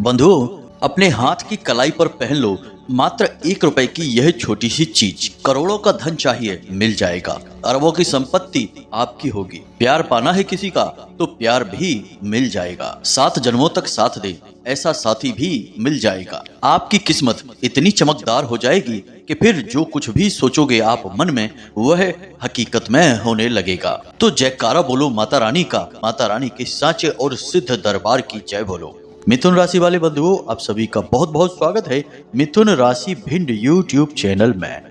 बंधुओं, अपने हाथ की कलाई पर पहन लो मात्र 1 रुपए की यह छोटी सी चीज। करोड़ों का धन चाहिए, मिल जाएगा। अरबों की संपत्ति आपकी होगी। प्यार पाना है किसी का तो प्यार भी मिल जाएगा। 7 जन्मों तक साथ दे ऐसा साथी भी मिल जाएगा। आपकी किस्मत इतनी चमकदार हो जाएगी कि फिर जो कुछ भी सोचोगे आप मन में, वह हकीकत में होने लगेगा। तो जयकारा बोलो माता रानी का, माता रानी के साचे और सिद्ध दरबार की जय बोलो। मिथुन राशि वाले बंधुओं, आप सभी का बहुत बहुत स्वागत है मिथुन राशि भिंड यूट्यूब चैनल में।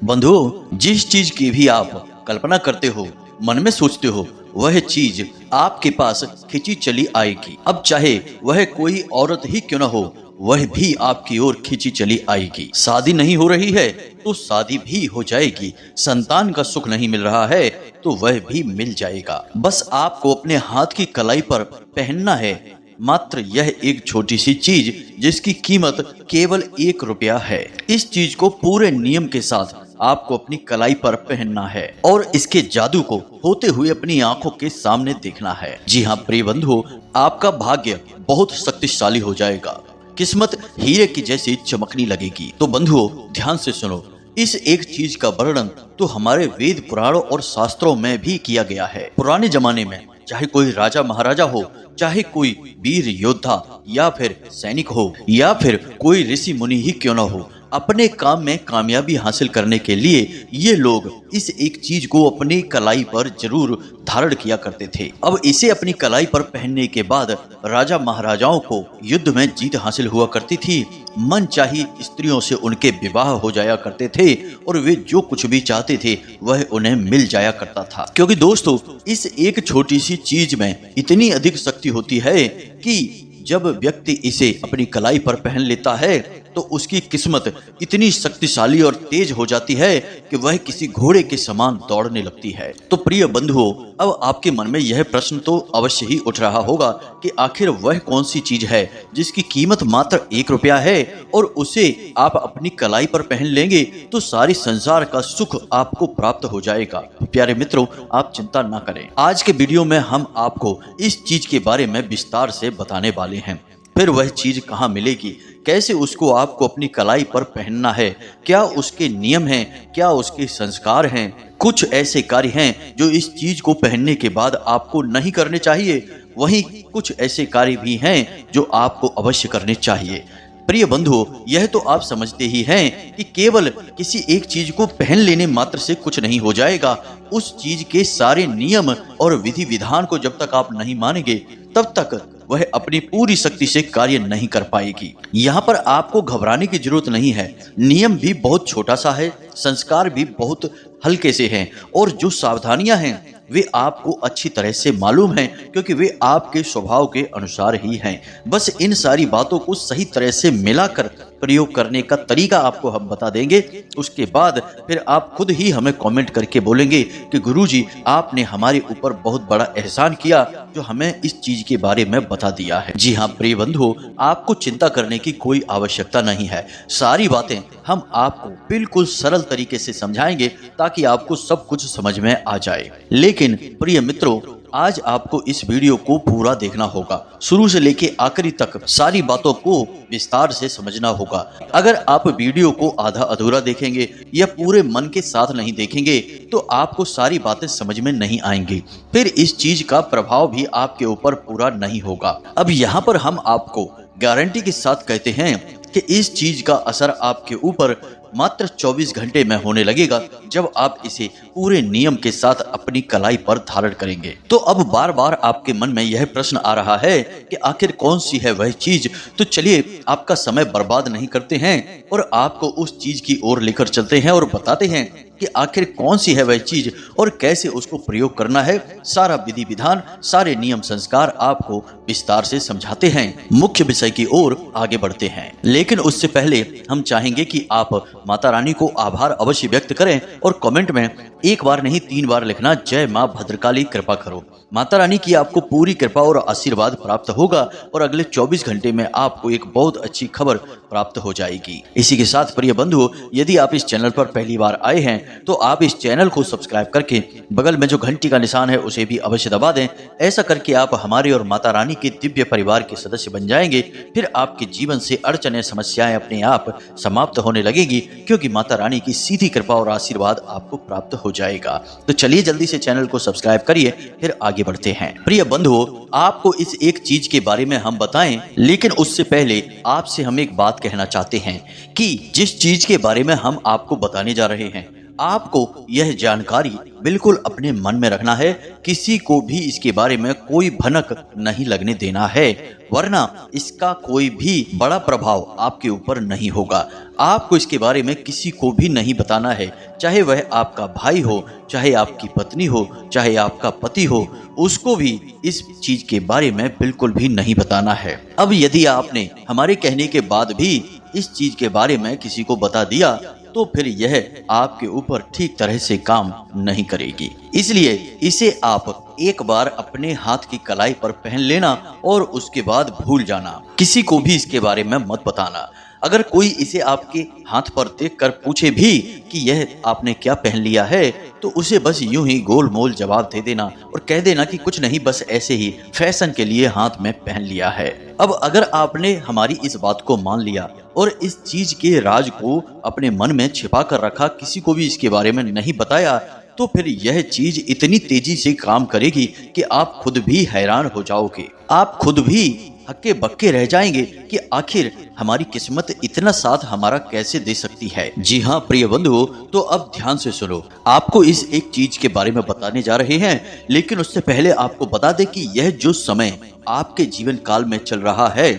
बंधुओं, जिस चीज की भी आप कल्पना करते हो, मन में सोचते हो, वह चीज आपके पास खिंची चली आएगी। अब चाहे वह कोई औरत ही क्यों न हो, वह भी आपकी ओर खिंची चली आएगी। शादी नहीं हो रही है तो शादी भी हो जाएगी। संतान का सुख नहीं मिल रहा है तो वह भी मिल जाएगा। बस आपको अपने हाथ की कलाई पर पहनना है मात्र यह एक छोटी सी चीज, जिसकी कीमत केवल 1 रुपया है। इस चीज को पूरे नियम के साथ आपको अपनी कलाई पर पहनना है और इसके जादू को होते हुए अपनी आंखों के सामने देखना है। जी हाँ प्रिय बंधु, आपका भाग्य बहुत शक्तिशाली हो जाएगा। किस्मत हीरे की जैसी चमकने लगेगी। तो बंधुओं, ध्यान से सुनो। इस एक चीज का वर्णन तो हमारे वेद पुराणों और शास्त्रों में भी किया गया है। पुराने जमाने में चाहे कोई राजा महाराजा हो, चाहे कोई वीर योद्धा या फिर सैनिक हो, या फिर कोई ऋषि मुनि ही क्यों न हो, अपने काम में कामयाबी हासिल करने के लिए ये लोग इस एक चीज को अपनी कलाई पर जरूर धारण किया करते थे। अब इसे अपनी कलाई पर पहनने के बाद राजा महाराजाओं को युद्ध में जीत हासिल हुआ करती थी। मन चाही स्त्रियों से उनके विवाह हो जाया करते थे और वे जो कुछ भी चाहते थे वह उन्हें मिल जाया करता था। क्योंकि दोस्तों, इस एक छोटी सी चीज में इतनी अधिक शक्ति होती है कि जब व्यक्ति इसे अपनी कलाई पर पहन लेता है तो उसकी किस्मत इतनी शक्तिशाली और तेज हो जाती है कि वह किसी घोड़े के समान दौड़ने लगती है। तो प्रिय बंधुओं, अब आपके मन में यह प्रश्न तो अवश्य ही उठ रहा होगा कि आखिर वह कौन सी चीज है जिसकी कीमत मात्र 1 रुपया है और उसे आप अपनी कलाई पर पहन लेंगे तो सारी संसार का सुख आपको प्राप्त हो जाएगा। प्यारे मित्रों, आप चिंता ना करें। आज के वीडियो में हम आपको इस चीज के बारे में विस्तार से बताने वाले हैं। फिर वह चीज कहाँ मिलेगी, कैसे उसको आपको अपनी कलाई पर पहनना है, क्या उसके नियम हैं, क्या उसके संस्कार हैं। कुछ ऐसे कार्य हैं जो इस चीज को पहनने के बाद आपको नहीं करने चाहिए, वहीं कुछ ऐसे कार्य भी हैं जो आपको अवश्य करने चाहिए। प्रिय बंधुओं, यह तो आप समझते ही हैं कि केवल किसी एक चीज को पहन लेने मात्र से कुछ नहीं हो जाएगा। उस चीज के सारे नियम और विधि विधान को जब तक आप नहीं मानेंगे तब तक वह अपनी पूरी शक्ति से कार्य नहीं कर पाएगी। यहाँ पर आपको घबराने की जरूरत नहीं है। नियम भी बहुत छोटा सा है, संस्कार भी बहुत हल्के से हैं और जो सावधानियां हैं वे आपको अच्छी तरह से मालूम हैं, क्योंकि वे आपके स्वभाव के अनुसार ही हैं। बस इन सारी बातों को सही तरह से मिलाकर प्रयोग करने का तरीका आपको हम बता देंगे। उसके बाद फिर आप खुद ही हमें कमेंट करके बोलेंगे कि गुरुजी, आपने हमारे ऊपर बहुत बड़ा एहसान किया जो हमें इस चीज के बारे में बता दिया है। जी हाँ प्रिय बंधुओं, आपको चिंता करने की कोई आवश्यकता नहीं है। सारी बातें हम आपको बिल्कुल सरल तरीके से समझाएंगे ताकि आपको सब कुछ समझ में आ जाए। लेकिन प्रिय मित्रों, आज आपको इस वीडियो को पूरा देखना होगा, शुरू से लेके आखिरी तक सारी बातों को विस्तार से समझना होगा। अगर आप वीडियो को आधा अधूरा देखेंगे या पूरे मन के साथ नहीं देखेंगे तो आपको सारी बातें समझ में नहीं आएंगी, फिर इस चीज का प्रभाव भी आपके ऊपर पूरा नहीं होगा। अब यहाँ पर हम आपको गारंटी के साथ कहते हैं कि इस चीज का असर आपके ऊपर मात्र 24 घंटे में होने लगेगा जब आप इसे पूरे नियम के साथ अपनी कलाई पर धारण करेंगे। तो अब बार बार आपके मन में यह प्रश्न आ रहा है कि आखिर कौन सी है वह चीज। तो चलिए आपका समय बर्बाद नहीं करते हैं और आपको उस चीज की ओर लेकर चलते हैं और बताते हैं कि आखिर कौन सी है वह चीज और कैसे उसको प्रयोग करना है। सारा विधि विधान, सारे नियम संस्कार आपको विस्तार से समझाते हैं। मुख्य विषय की ओर आगे बढ़ते हैं, लेकिन उससे पहले हम चाहेंगे कि आप माता रानी को आभार अवश्य व्यक्त करें और कमेंट में 1 बार नहीं 3 बार लिखना, जय माँ भद्रकाली कृपा करो। माता रानी की आपको पूरी कृपा और आशीर्वाद प्राप्त होगा और अगले 24 घंटे में आपको एक बहुत अच्छी खबर प्राप्त हो जाएगी। इसी के साथ प्रिय बंधुओं, यदि आप इस चैनल पर पहली बार आए हैं तो आप इस चैनल को सब्सक्राइब करके बगल में जो घंटी का निशान है उसे भी अवश्य दबा दें। ऐसा करके आप हमारे और माता रानी के दिव्य परिवार के सदस्य बन जाएंगे। फिर आपके जीवन से अड़चने समस्याएं अपने आप समाप्त होने लगेगी, क्योंकि माता रानी की सीधी कृपा और आशीर्वाद आपको प्राप्त हो जाएगा। तो चलिए जल्दी से चैनल को सब्सक्राइब करिए, फिर आगे बढ़ते हैं। प्रिय बंधुओं, आपको इस एक चीज के बारे में हम बताएं, लेकिन उससे पहले आपसे हम एक बात कहना चाहते हैं कि जिस चीज के बारे में हम आपको बताने जा रहे हैं, आपको यह जानकारी बिल्कुल अपने मन में रखना है। किसी को भी इसके बारे में कोई भनक नहीं लगने देना है, वरना इसका कोई भी बड़ा प्रभाव आपके ऊपर नहीं होगा। आपको इसके बारे में किसी को भी नहीं बताना है, चाहे वह आपका भाई हो, चाहे आपकी पत्नी हो, चाहे आपका पति हो, उसको भी इस चीज के बारे में बिल्कुल भी नहीं बताना है। अब यदि आपने हमारे कहने के बाद भी इस चीज के बारे में किसी को बता दिया, तो फिर यह आपके ऊपर ठीक तरह से काम नहीं करेगी। इसलिए इसे आप एक बार अपने हाथ की कलाई पर पहन लेना और उसके बाद भूल जाना। किसी को भी इसके बारे में मत बताना। अगर कोई इसे आपके हाथ पर देखकर पूछे भी कि यह आपने क्या पहन लिया है, तो उसे बस यूं ही गोल मोल जवाब दे देना और कह देना कि कुछ नहीं, बस ऐसे ही फैशन के लिए हाथ में पहन लिया है। अब अगर आपने हमारी इस बात को मान लिया और इस चीज के राज को अपने मन में छिपा कर रखा, किसी को भी इसके बारे में नहीं बताया, तो फिर यह चीज इतनी तेजी से काम करेगी कि आप खुद भी हैरान हो जाओगे। आप खुद भी हक्के बक्के रह जाएंगे कि आखिर हमारी किस्मत इतना साथ हमारा कैसे दे सकती है। जी हाँ प्रिय बंधुओं, तो अब ध्यान से सुनो। आपको इस एक चीज के बारे में बताने जा रहे हैं, लेकिन उससे पहले आपको बता दें कि यह जो समय आपके जीवन काल में चल रहा है,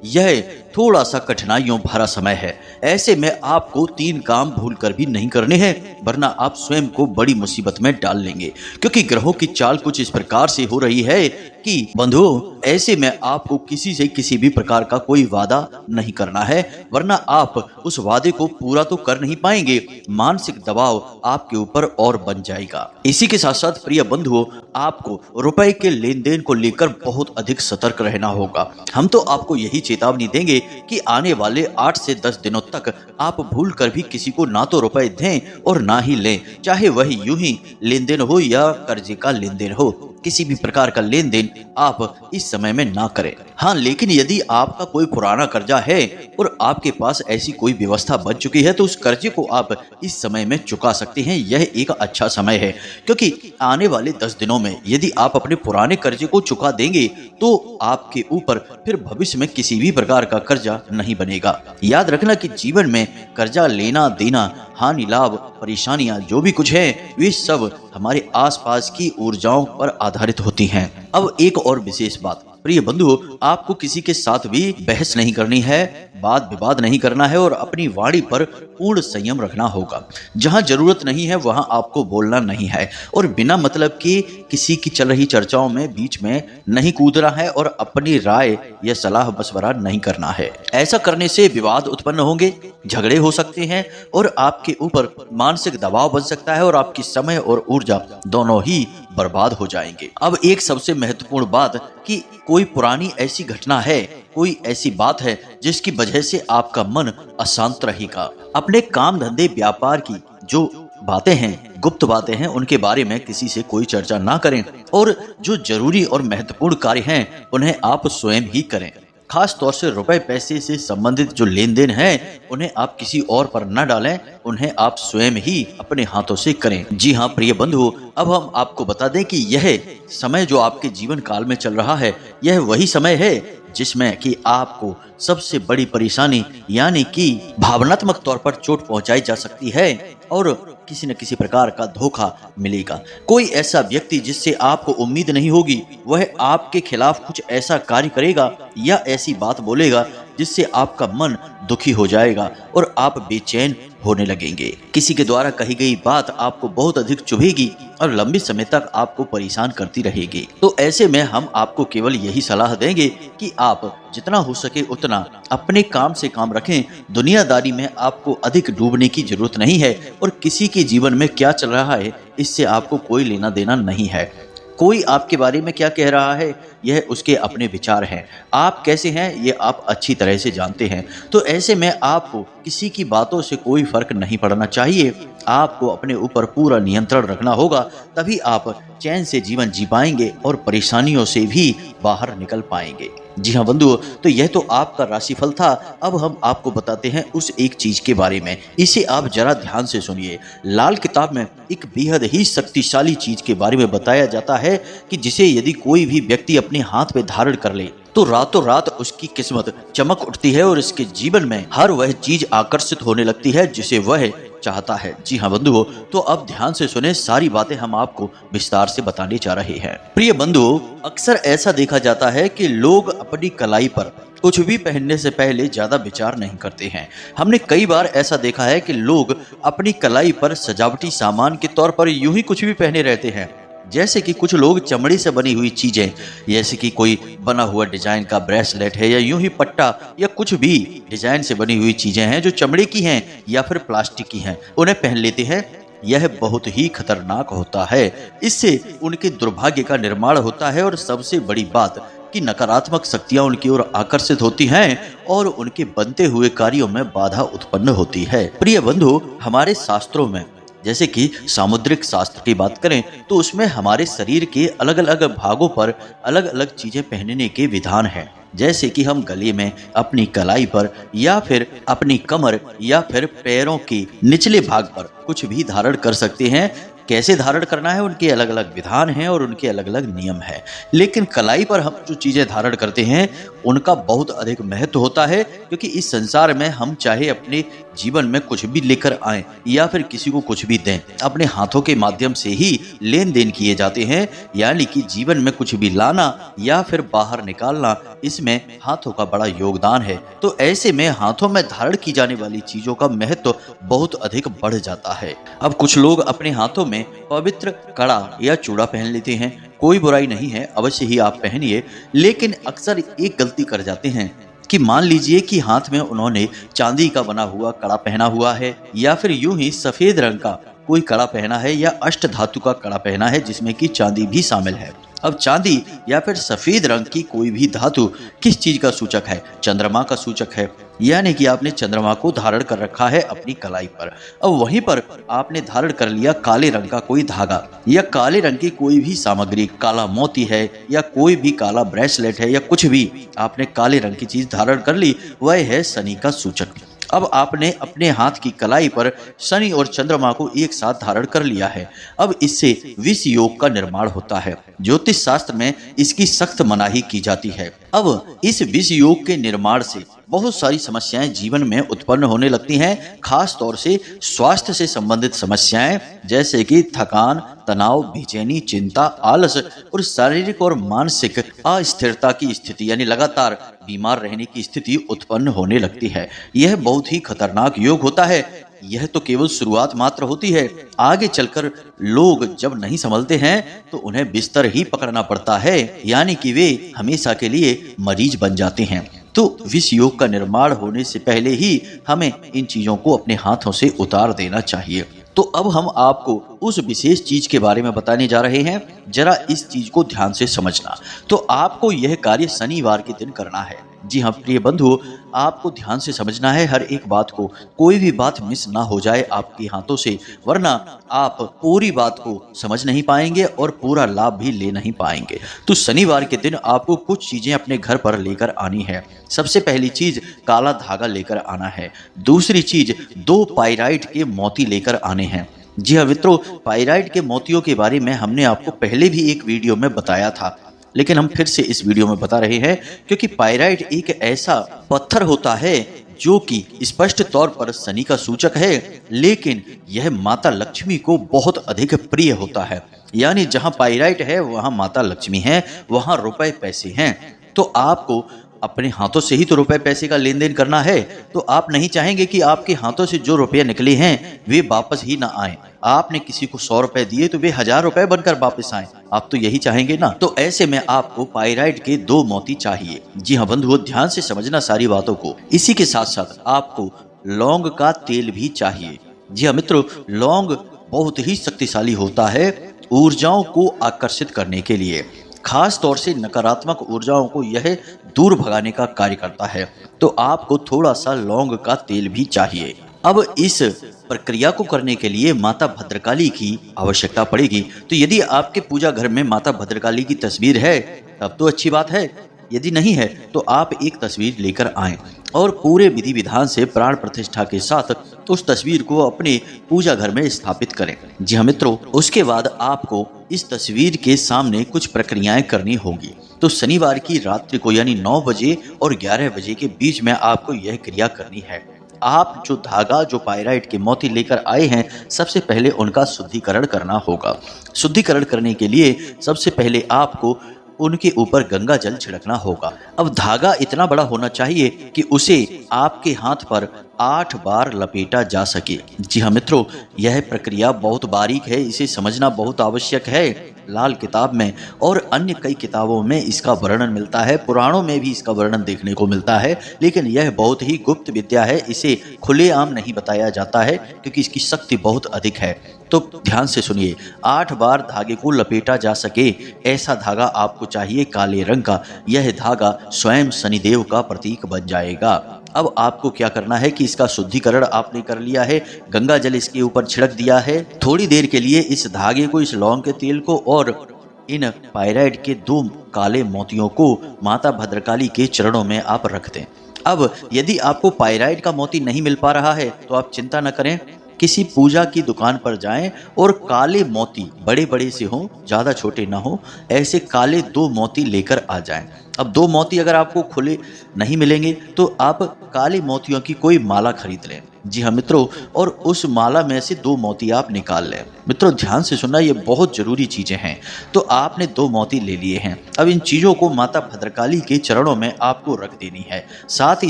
यह थोड़ा सा कठिनाइयों भरा समय है। ऐसे में आपको 3 काम भूल कर भी नहीं करने हैं, वरना आप स्वयं को बड़ी मुसीबत में डाल लेंगे। क्योंकि ग्रहों की चाल कुछ इस प्रकार से हो रही है कि बंधुओं, ऐसे में आपको किसी से किसी भी प्रकार का कोई वादा नहीं करना है, वरना आप उस वादे को पूरा तो कर नहीं पाएंगे। मानसिक दबाव आपके ऊपर और बन जाएगा। इसी के साथ साथ प्रिय बंधुओं, आपको रुपए के लेन देन को लेकर बहुत अधिक सतर्क रहना होगा। हम तो आपको यही चेतावनी देंगे कि आने वाले 8 से 10 दिनों तक आप भूल कर भी किसी को ना तो रुपए दें और ना ही लें, चाहे वही यूं ही लेन देन हो या कर्जे का लेन देन हो। किसी भी प्रकार का लेन देन आप इस समय में ना करें। हाँ, लेकिन यदि आपका कोई पुराना कर्जा है और आपके पास ऐसी कोई व्यवस्था बन चुकी है, तो उस कर्जे को आप इस समय में चुका सकते हैं। यह एक अच्छा समय है, क्योंकि आने वाले 10 दिनों में यदि आप अपने पुराने कर्जे को चुका देंगे, तो आपके ऊपर फिर भविष्य में किसी भी प्रकार का कर्जा नहीं बनेगा। याद रखना कि जीवन में कर्जा लेना देना, हानि लाभ, परेशानियां जो भी कुछ है, वे सब हमारे आसपास की ऊर्जाओं पर आधारित होती हैं। अब एक और विशेष बात, प्रिय बंधुओं, आपको किसी के साथ भी बहस नहीं करनी है, वाद विवाद नहीं करना है और अपनी वाणी पर पूर्ण संयम रखना होगा। जहां जरूरत नहीं है वहां आपको बोलना नहीं है और बिना मतलब की किसी की चल रही चर्चाओं में बीच में नहीं कूदना है और अपनी राय या सलाह मशवरा नहीं करना है। ऐसा करने से विवाद उत्पन्न होंगे, झगड़े हो सकते हैं और आपके ऊपर मानसिक दबाव बन सकता है और आपकी समय और ऊर्जा दोनों ही बर्बाद हो जाएंगे। अब एक सबसे महत्वपूर्ण बात कि कोई पुरानी ऐसी घटना है, कोई ऐसी बात है जिसकी वजह से आपका मन अशांत रहेगा। अपने काम धंधे व्यापार की जो बातें हैं, गुप्त बातें हैं, उनके बारे में किसी से कोई चर्चा ना करें और जो जरूरी और महत्वपूर्ण कार्य हैं उन्हें आप स्वयं ही करें। खास तौर से रुपए पैसे से संबंधित जो लेन देन है उन्हें आप किसी और पर न डालें, उन्हें आप स्वयं ही अपने हाथों से करें। जी हाँ प्रिय बंधुओं, अब हम आपको बता दें कि यह समय जो आपके जीवन काल में चल रहा है, यह वही समय है जिसमें कि आपको सबसे बड़ी परेशानी यानी कि भावनात्मक तौर पर चोट पहुंचाई जा सकती है और किसी न किसी प्रकार का धोखा मिलेगा। कोई ऐसा व्यक्ति जिससे आपको उम्मीद नहीं होगी, वह आपके खिलाफ कुछ ऐसा कार्य करेगा या ऐसी बात बोलेगा जिससे आपका मन दुखी हो जाएगा और आप बेचैन होने लगेंगे। किसी के द्वारा कही गई बात आपको बहुत अधिक चुभेगी और लंबे समय तक आपको परेशान करती रहेगी। तो ऐसे में हम आपको केवल यही सलाह देंगे कि आप जितना हो सके उतना अपने काम से काम रखें। दुनियादारी में आपको अधिक डूबने की जरूरत नहीं है और किसी के जीवन में क्या चल रहा है इससे आपको कोई लेना देना नहीं है। कोई आपके बारे में क्या कह रहा है, यह उसके अपने विचार हैं। आप कैसे हैं ये आप अच्छी तरह से जानते हैं। तो ऐसे में आपको किसी की बातों से कोई फर्क नहीं पड़ना चाहिए। आपको अपने ऊपर पूरा नियंत्रण रखना होगा, तभी आप चैन से जीवन जी पाएंगे और परेशानियों से भी बाहर निकल पाएंगे। जी हाँ बंधुओं, तो यह तो आपका राशिफल था। अब हम आपको बताते हैं उस एक चीज के बारे में, इसे आप जरा ध्यान से सुनिए। लाल किताब में एक बेहद ही शक्तिशाली चीज के बारे में बताया जाता है कि जिसे यदि कोई भी व्यक्ति अपने हाथ में धारण कर ले तो रातों रात उसकी किस्मत चमक उठती है और इसके जीवन में हर वह चीज आकर्षित होने लगती है जिसे वह चाहता है। जी हाँ बंधुओं, तो अब ध्यान से सुने, सारी बातें हम आपको विस्तार से बताने जा रहे हैं। प्रिय बंधुओं, अक्सर ऐसा देखा जाता है कि लोग अपनी कलाई पर कुछ भी पहनने से पहले ज्यादा विचार नहीं करते हैं। हमने कई बार ऐसा देखा है कि लोग अपनी कलाई पर सजावटी सामान के तौर पर यूं ही कुछ भी पहने रहते हैं, जैसे कि कुछ लोग चमड़ी से बनी हुई चीजें, जैसे कि कोई बना हुआ डिजाइन का ब्रेसलेट है या यूं ही पट्टा या कुछ भी डिजाइन से बनी हुई चीजें हैं जो चमड़े की हैं या फिर प्लास्टिक की हैं, उन्हें पहन लेते हैं। यह बहुत ही खतरनाक होता है। इससे उनके दुर्भाग्य का निर्माण होता है और सबसे बड़ी बात कि नकारात्मक शक्तियां उनकी ओर आकर्षित होती हैं और उनके बनते हुए कार्यों में बाधा उत्पन्न होती है। प्रिय बंधु, हमारे शास्त्रों में जैसे कि सामुद्रिक शास्त्र की बात करें तो उसमें हमारे शरीर के अलग अलग भागों पर अलग अलग चीजें पहनने के विधान हैं। जैसे कि हम गले में, अपनी कलाई पर या फिर अपनी कमर या फिर पैरों के निचले भाग पर कुछ भी धारण कर सकते हैं। कैसे धारण करना है उनके अलग अलग विधान हैं और उनके अलग अलग नियम हैं। लेकिन कलाई पर हम जो चीजें धारण करते हैं उनका बहुत अधिक महत्व होता है, क्योंकि इस संसार में हम चाहे अपने जीवन में कुछ भी लेकर आए या फिर किसी को कुछ भी दें, अपने हाथों के माध्यम से ही लेन देन किए जाते हैं। यानी कि जीवन में कुछ भी लाना या फिर बाहर निकालना, इसमें हाथों का बड़ा योगदान है। तो ऐसे में हाथों में धारण की जाने वाली चीजों का महत्व बहुत अधिक बढ़ जाता है। अब कुछ लोग अपने हाथों में पवित्र कड़ा या चूड़ा पहन लेते हैं। कोई बुराई नहीं है, अवश्य ही आप पहनिए। लेकिन अक्सर एक गलती कर जाते हैं कि मान लीजिए कि हाथ में उन्होंने चांदी का बना हुआ कड़ा पहना हुआ है या फिर यूं ही सफेद रंग का कोई कड़ा पहना है या अष्ट धातु का कड़ा पहना है जिसमें कि चांदी भी शामिल है। अब चांदी या फिर सफेद रंग की कोई भी धातु किस चीज का सूचक है? चंद्रमा का सूचक है। यानी कि आपने चंद्रमा को धारण कर रखा है अपनी कलाई पर। अब वहीं पर आपने धारण कर लिया काले रंग का कोई धागा या काले रंग की कोई भी सामग्री, काला मोती है या कोई भी काला ब्रेसलेट है या कुछ भी आपने काले रंग की चीज धारण कर ली, वह है शनि का सूचक। अब आपने अपने हाथ की कलाई पर शनि और चंद्रमा को एक साथ धारण कर लिया है। अब इससे विष योग का निर्माण होता है। ज्योतिष शास्त्र में इसकी सख्त मनाही की जाती है। अब इस विष योग के निर्माण से बहुत सारी समस्याएं जीवन में उत्पन्न होने लगती हैं, खास तौर से स्वास्थ्य से संबंधित समस्याएं, जैसे कि थकान, तनाव, बेचैनी, चिंता, आलस और शारीरिक और मानसिक अस्थिरता की स्थिति, यानी लगातार बीमार रहने की स्थिति उत्पन्न होने लगती है। यह बहुत ही खतरनाक योग होता है। यह तो केवल शुरुआत मात्र होती है। आगे चलकर लोग जब नहीं संभलते हैं तो उन्हें बिस्तर ही पकड़ना पड़ता है, यानी कि वे हमेशा के लिए मरीज बन जाते हैं। तो विष योग का निर्माण होने से पहले ही हमें इन चीजों को अपने हाथों से उतार देना चाहिए। तो अब हम आपको उस विशेष चीज के बारे में बताने जा रहे हैं। जरा इस चीज को ध्यान से समझना। तो आपको यह कार्य शनिवार के दिन करना है। जी हाँ प्रिय बंधु, आपको ध्यान से समझना है हर एक बात को, कोई भी बात मिस ना हो जाए आपके हाथों से, वरना आप पूरी बात को समझ नहीं पाएंगे और पूरा लाभ भी ले नहीं पाएंगे। तो शनिवार के दिन आपको कुछ चीजें अपने घर पर लेकर आनी है। सबसे पहली चीज काला धागा लेकर आना है। दूसरी चीज 2 पाइराइट के मोती लेकर आने हैं। जी हाँ मित्रों, पाइराइट के मोतियों के बारे में हमने आपको पहले भी एक वीडियो में बताया था, लेकिन हम फिर से इस वीडियो में बता रहे हैं क्योंकि पाइराइट एक ऐसा पत्थर होता है जो कि स्पष्ट तौर पर शनि का सूचक है, लेकिन यह माता लक्ष्मी को बहुत अधिक प्रिय होता है। यानी जहां पाइराइट है वहां माता लक्ष्मी है, वहां रुपए पैसे हैं। तो आपको अपने हाथों से ही तो रुपए पैसे का लेन देन करना है। तो आप नहीं चाहेंगे कि आपके हाथों से जो रुपये निकले हैं वे वापस ही ना आए। आपने किसी को 100 रुपए दिए तो वे 1000 रुपए बनकर वापस आए। आप तो यही चाहेंगे ना। तो ऐसे में आपको पाइराइट के 2 मोती चाहिए। जी हाँ बंधुओं, ध्यान से समझना सारी बातों को। इसी के साथ साथ आपको लौंग का तेल भी चाहिए। जी हाँ मित्रों, लौंग बहुत ही शक्तिशाली होता है। ऊर्जाओं को आकर्षित करने के लिए, खास तौर से नकारात्मक ऊर्जाओं को यह दूर भगाने का कार्य करता है। तो आपको थोड़ा सा लौंग का तेल भी चाहिए। अब इस प्रक्रिया को करने के लिए माता भद्रकाली की आवश्यकता पड़ेगी। तो यदि आपके पूजा घर में माता भद्रकाली की तस्वीर है तब तो अच्छी बात है, यदि नहीं है तो आप एक तस्वीर लेकर आएं और पूरे विधि विधान से प्राण प्रतिष्ठा के साथ उस तस्वीर को अपने पूजा घर में स्थापित करें। जी हाँ मित्रों, उसके बाद आपको इस तस्वीर के सामने कुछ प्रक्रियाएं करनी होगी। तो शनिवार की रात्रि को यानी 9 बजे और 11 बजे के बीच में आपको यह क्रिया करनी है। आप जो धागा, जो पायराइट के मोती लेकर आए हैं, सबसे पहले उनका शुद्धिकरण करना होगा। शुद्धिकरण करने के लिए सबसे पहले आपको उनके ऊपर गंगा जल छिड़कना होगा। अब धागा इतना बड़ा होना चाहिए कि उसे आपके हाथ पर 8 बार लपेटा जा सके। जी हाँ मित्रों, यह प्रक्रिया बहुत बारीक है, इसे समझना बहुत आवश्यक है। लाल किताब में और अन्य कई किताबों में इसका वर्णन मिलता है, पुराणों में भी इसका वर्णन देखने को मिलता है, लेकिन यह बहुत ही गुप्त विद्या है, इसे खुलेआम नहीं बताया जाता है क्योंकि इसकी शक्ति बहुत अधिक है। तो ध्यान से सुनिए, 8 बार धागे को लपेटा जा सके ऐसा धागा आपको चाहिए, काले रंग का। यह धागा स्वयं शनिदेव का प्रतीक बन जाएगा। अब आपको क्या करना है कि इसका शुद्धिकरण आपने कर लिया है, गंगा जल इसके ऊपर छिड़क दिया है। थोड़ी देर के लिए इस धागे को, इस लौंग के तेल को और इन पायराइट के 2 काले मोतियों को माता भद्रकाली के चरणों में आप रख दें। अब यदि आपको पायराइट का मोती नहीं मिल पा रहा है तो आप चिंता न करें, किसी पूजा की दुकान पर जाएं और काले मोती, बड़े बड़े से हों, ज़्यादा छोटे ना हो, ऐसे काले 2 मोती लेकर आ जाएं। अब 2 मोती अगर आपको खुले नहीं मिलेंगे तो आप काले मोतियों की कोई माला खरीद लें। जी हाँ मित्रों, और उस माला में से 2 मोती आप निकाल लें। मित्रों ध्यान से सुनना, ये बहुत जरूरी चीजें हैं। तो आपने 2 मोती ले लिए हैं। अब इन चीजों को माता भद्रकाली के चरणों में आपको रख देनी है। साथ ही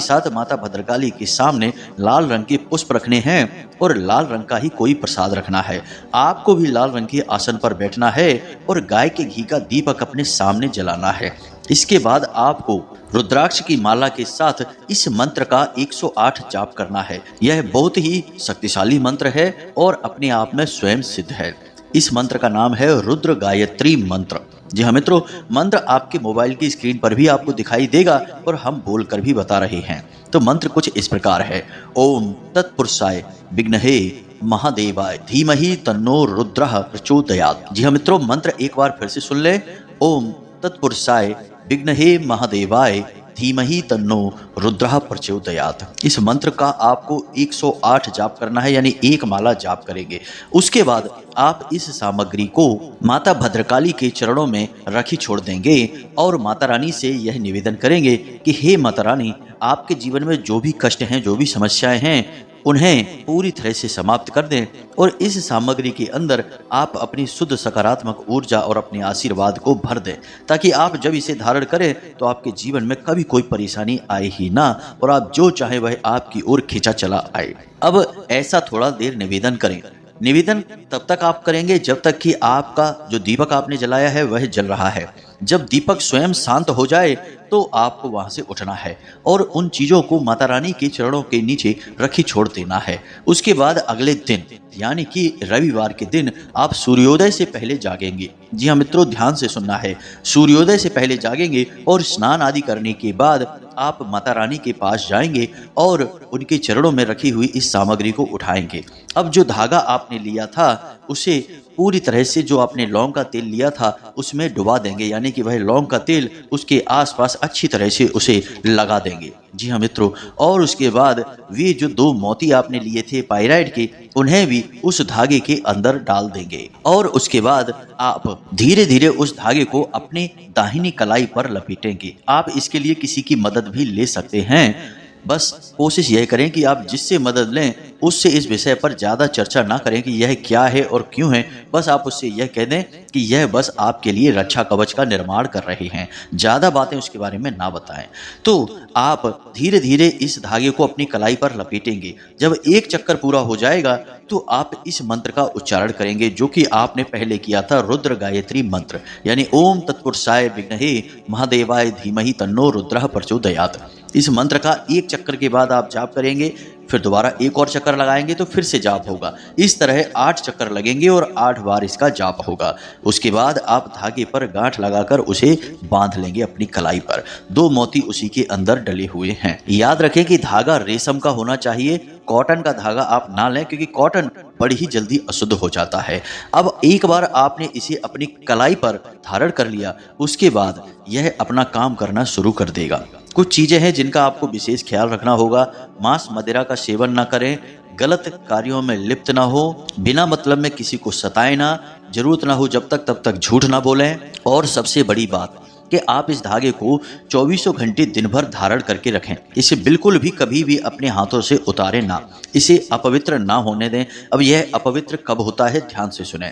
साथ माता भद्रकाली के सामने लाल रंग के पुष्प रखने हैं और लाल रंग का ही कोई प्रसाद रखना है। आपको भी लाल रंग के आसन पर बैठना है और गाय के घी का दीपक अपने सामने जलाना है। इसके बाद आपको रुद्राक्ष की माला के साथ इस मंत्र का 108 जाप करना है। यह बहुत ही शक्तिशाली मंत्र है और अपने आप में स्वयं सिद्ध है। इस मंत्र का नाम है रुद्र गायत्री मंत्र। जी हाँ मित्रों, मंत्र आपके मोबाइल की स्क्रीन पर भी आपको दिखाई देगा और हम बोलकर भी बता रहे हैं। तो मंत्र कुछ इस प्रकार है। ओम तत्पुरुषाय विघ्नहे महादेवाय धीमहि तन्नो रुद्रः प्रचोदयात्। जी हाँ मित्रों, मंत्र एक बार फिर से सुन ले। ओम तत्पुरुषाय विघ्नहे महादेवाय धीमहि तन्नो रुद्रः प्रचोदयात्। इस मंत्र का आपको 108 जाप करना है, यानी 1 माला जाप करेंगे। उसके बाद आप इस सामग्री को माता भद्रकाली के चरणों में रखी छोड़ देंगे और माता रानी से यह निवेदन करेंगे कि हे माता रानी, आपके जीवन में जो भी कष्ट हैं, जो भी समस्याएं हैं, उन्हें पूरी तरह से समाप्त कर दें और इस सामग्री के अंदर आप अपनी शुद्ध सकारात्मक ऊर्जा और अपने आशीर्वाद को भर दें, ताकि आप जब इसे धारण करें तो आपके जीवन में कभी कोई परेशानी आए ही ना और आप जो चाहे वह आपकी ओर खींचा चला आए। अब ऐसा थोड़ा देर निवेदन करें। निवेदन तब तक आप करेंगे जब तक कि आपका जो दीपक आपने जलाया है वह जल रहा है। जब दीपक स्वयं शांत हो जाए तो आपको वहां से उठना है और उन चीजों को माता रानी के चरणों के नीचे रखी छोड़ देना है। उसके बाद अगले दिन यानी कि रविवार के दिन आप सूर्योदय से पहले जागेंगे। जी हाँ मित्रों, ध्यान से सुनना है। सूर्योदय से पहले जागेंगे और स्नान आदि करने के बाद आप माता रानी के पास जाएंगे और उनके चरणों में रखी हुई इस सामग्री को उठाएंगे। अब जो धागा आपने लिया था उसे पूरी तरह से, जो आपने लौंग का तेल लिया था उसमें डुबा देंगे, यानी कि वह लौंग का तेल उसके आसपास अच्छी तरह से उसे लगा देंगे। जी हाँ मित्रों, और उसके बाद वे जो 2 मोती आपने लिए थे पायराइट के, उन्हें भी उस धागे के अंदर डाल देंगे और उसके बाद आप धीरे धीरे उस धागे को अपने दाहिनी कलाई पर लपेटेंगे। आप इसके लिए किसी की मदद भी ले सकते हैं। बस कोशिश यह करें कि आप जिससे मदद लें उससे इस विषय पर ज़्यादा चर्चा ना करें कि यह क्या है और क्यों है। बस आप उससे यह कह दें कि यह बस आपके लिए रक्षा कवच का निर्माण कर रहे हैं, ज़्यादा बातें उसके बारे में ना बताएं। तो आप धीरे धीरे इस धागे को अपनी कलाई पर लपेटेंगे। जब 1 चक्कर पूरा हो जाएगा तो आप इस मंत्र का उच्चारण करेंगे जो कि आपने पहले किया था, रुद्र गायत्री मंत्र, यानी ओम तत्पुरुषाय विघ्नहे महादेवाय धीमहि तन्नो रुद्रः प्रचोदयात्। इस मंत्र का 1 चक्कर के बाद आप जाप करेंगे, फिर दोबारा एक और चक्कर लगाएंगे तो फिर से जाप होगा। इस तरह 8 चक्कर लगेंगे और 8 बार इसका जाप होगा। उसके बाद आप धागे पर गांठ लगाकर उसे बांध लेंगे अपनी कलाई पर। 2 मोती उसी के अंदर डले हुए हैं। याद रखें कि धागा रेशम का होना चाहिए, कॉटन का धागा आप ना लें, क्योंकि कॉटन बड़ी ही जल्दी अशुद्ध हो जाता है। अब एक बार आपने इसे अपनी कलाई पर धारण कर लिया, उसके बाद यह अपना काम करना शुरू कर देगा। कुछ चीजें हैं जिनका आपको विशेष ख्याल रखना होगा। मांस मदिरा का सेवन ना करें, गलत कार्यों में लिप्त ना हो, बिना मतलब में किसी को सताएं ना, जरूरत ना हो जब तक तब तक झूठ ना बोलें, और सबसे बड़ी बात कि आप इस धागे को 24 घंटे दिन भर धारण करके रखें। इसे बिल्कुल भी कभी भी अपने हाथों से उतारें ना, इसे अपवित्र ना होने दें। अब यह अपवित्र कब होता है, ध्यान से सुनें।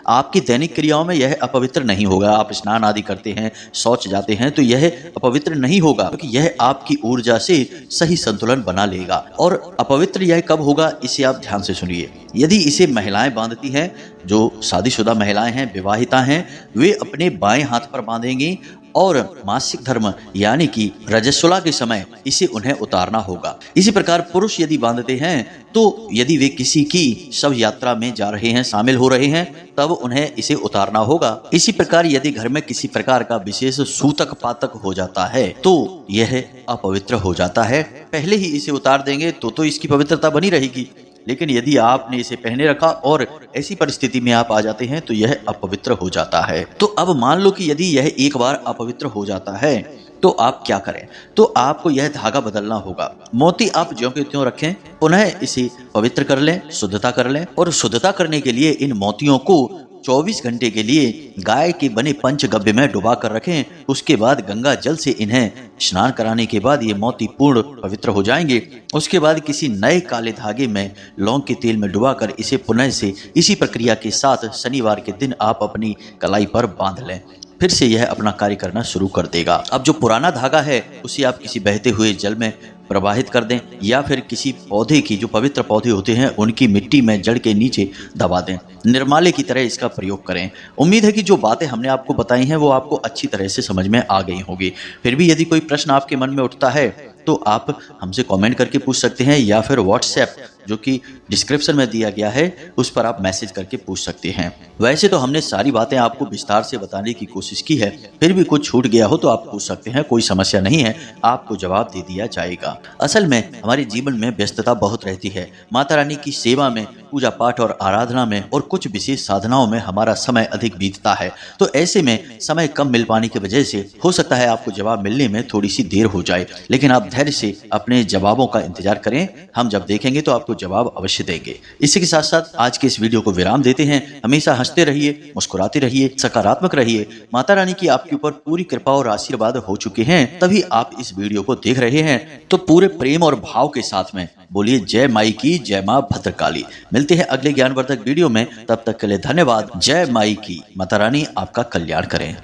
आपकी दैनिक क्रियाओं में यह अपवित्र नहीं होगा। आप स्नान आदि करते हैं, शौच जाते हैं, तो यह अपवित्र नहीं होगा, क्योंकि यह आपकी ऊर्जा से सही संतुलन बना लेगा। और अपवित्र यह कब होगा, इसे आप ध्यान से सुनिए। यदि इसे महिलाएं बांधती हैं, जो शादीशुदा महिलाएं हैं, विवाहिता हैं, वे अपने बाएं हाथ पर बांधेंगी और मासिक धर्म यानी कि रजस्वला के समय इसे उन्हें उतारना होगा। इसी प्रकार पुरुष यदि बांधते हैं तो यदि वे किसी की शव यात्रा में जा रहे हैं, शामिल हो रहे हैं, तब उन्हें इसे उतारना होगा। इसी प्रकार यदि घर में किसी प्रकार का विशेष सूतक पातक हो जाता है तो यह अपवित्र हो जाता है। पहले ही इसे उतार देंगे तो इसकी पवित्रता बनी रहेगी, लेकिन यदि आपने इसे पहने रखा और ऐसी परिस्थिति में आप आ जाते हैं तो यह अपवित्र हो जाता है। तो अब मान लो कि यदि यह एक बार अपवित्र हो जाता है तो आप क्या करें, तो आपको यह धागा बदलना होगा। मोती आप ज्यों के त्यों रखें, पुनः इसे पवित्र कर लें, शुद्धता कर लें, और शुद्धता करने के लिए इन मोतियों को 24 घंटे के लिए गाय के बने पंचगव्य में डुबा कर रखें। उसके बाद गंगा जल से इन्हें स्नान कराने के बाद ये मोती पूर्ण पवित्र हो जाएंगे। उसके बाद किसी नए काले धागे में लौंग के तेल में डुबाकर इसे पुनः से इसी प्रक्रिया के साथ शनिवार के दिन आप अपनी कलाई पर बांध लें। फिर से यह अपना कार्य करना शुरू कर देगा। अब जो पुराना धागा है उसे आप किसी बहते हुए जल में प्रवाहित कर दें, या फिर किसी पौधे की, जो पवित्र पौधे होते हैं, उनकी मिट्टी में जड़ के नीचे दबा दें। निर्माल्य की तरह इसका प्रयोग करें। उम्मीद है कि जो बातें हमने आपको बताई हैं वो आपको अच्छी तरह से समझ में आ गई होगी। फिर भी यदि कोई प्रश्न आपके मन में उठता है तो आप हमसे कमेंट करके पूछ सकते हैं, या फिर व्हाट्सएप जो कि डिस्क्रिप्शन में दिया गया है उस पर आप मैसेज करके पूछ सकते हैं। वैसे तो हमने सारी बातें आपको विस्तार से बताने की कोशिश की है, फिर भी कुछ छूट गया हो तो आप पूछ सकते हैं, कोई समस्या नहीं है, आपको जवाब दे दिया जाएगा। असल में हमारे जीवन में व्यस्तता बहुत रहती है। माता रानी की सेवा में, पूजा पाठ और आराधना में और कुछ विशेष साधनाओं में हमारा समय अधिक बीतता है। तो ऐसे में समय कम मिल पाने की वजह से हो सकता है आपको जवाब मिलने में थोड़ी सी देर हो जाए, लेकिन आप धैर्य से अपने जवाबों का इंतजार करें। हम जब देखेंगे तो आपको जवाब अवश्य देंगे। इसी के साथ साथ आज के इस वीडियो को विराम देते हैं। हमेशा हंसते रहिए, मुस्कुराते रहिए, सकारात्मक रहिए। माता रानी की आपके ऊपर पूरी कृपा और आशीर्वाद हो चुके हैं, तभी आप इस वीडियो को देख रहे हैं। तो पूरे प्रेम और भाव के साथ में बोलिए जय माई की, जय मां भद्रकाली। मिलते हैं अगले ज्ञानवर्धक वीडियो में, तब तक के लिए धन्यवाद। जय माई की। माता रानी आपका कल्याण करें।